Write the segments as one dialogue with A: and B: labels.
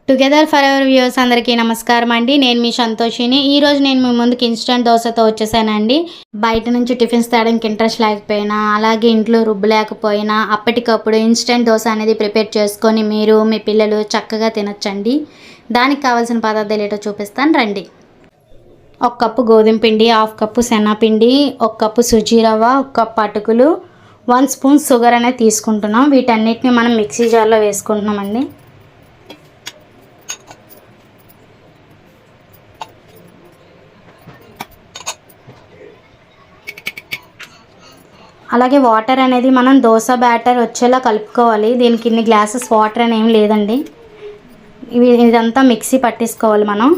A: Together for ever viewers అందరికీ నమస్కారం అండి. నేను మీ సంతోషిని. ఈరోజు నేను మీ ముందుకు ఇన్స్టెంట్ దోశతో వచ్చేసానండి. బయట నుంచి టిఫిన్స్ తేడానికి ఇంట్రెస్ట్ లేకపోయినా, అలాగే ఇంట్లో రుబ్బు లేకపోయినా అప్పటికప్పుడు ఇన్స్టెంట్ దోశ అనేది ప్రిపేర్ చేసుకొని మీరు మీ పిల్లలు చక్కగా తినొచ్చండి. దానికి కావాల్సిన పదార్థాలు ఏంటో చూపిస్తాను రండి. 1 కప్పు గోధుమ పిండి, 1/2 కప్పు శనగపిండి, 1 కప్పు సుజీ రవ్వ, 1 కప్పు అటుకులు, 1 స్పూన్ షుగర్ అనేది తీసుకుంటున్నాం. వీటన్నిటిని మనం మిక్సీ జార్లో వేసుకుంటున్నామండి. అలాగే వాటర్ అనేది మనం దోశ బ్యాటర్ వచ్చేలా కలుపుకోవాలి. దీనికి ఇన్ని గ్లాసెస్ వాటర్ అని ఏం లేదండి. ఇదంతా మిక్సీ పట్టేసుకోవాలి. మనం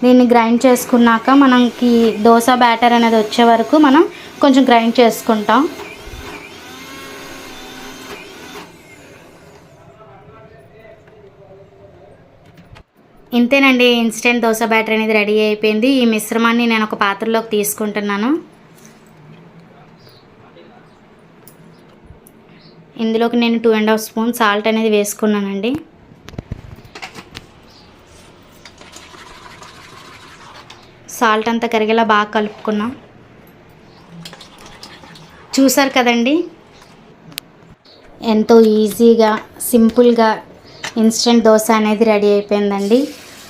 A: దీన్ని గ్రైండ్ చేసుకున్నాక మనకి దోశ బ్యాటర్ అనేది వచ్చే వరకు మనం కొంచెం గ్రైండ్ చేసుకుంటాం. ఇంతేనండి, ఇన్స్టెంట్ దోశ బ్యాటర్ అనేది రెడీ అయిపోయింది. ఈ మిశ్రమాన్ని నేను ఒక పాత్రలోకి తీసుకుంటున్నాను. ఇందులోకి నేను 2.5 స్పూన్ సాల్ట్ అనేది వేసుకున్నానండి. సాల్ట్ అంతా కరిగేలా బాగా కలుపుకున్నాం. చూసారు కదండి, ఎంతో ఈజీగా సింపుల్గా ఇన్స్టెంట్ దోశ అనేది రెడీ అయిపోయిందండి.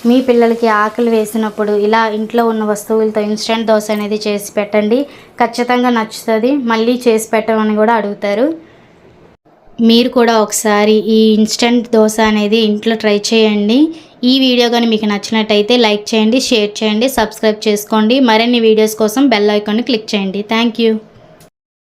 A: మీ పిల్లలకి ఆకలి వేసినప్పుడు ఇలా ఇంట్లో ఉన్న వస్తువులతో ఇన్స్టెంట్ దోశ అనేది చేసి పెట్టండి. ఖచ్చితంగా నచ్చుతుంది. మళ్ళీ చేసి పెట్టమని కూడా అడుగుతారు. మీరు కూడా ఒకసారి ఈ ఇన్స్టెంట్ దోశ అనేది ఇంట్లో ట్రై చేయండి. ఈ వీడియో కానీ మీకు నచ్చినట్టయితే లైక్ చేయండి, షేర్ చేయండి, సబ్స్క్రైబ్ చేసుకోండి. మరిన్ని వీడియోస్ కోసం బెల్ ఐకాన్ని క్లిక్ చేయండి. Thank you.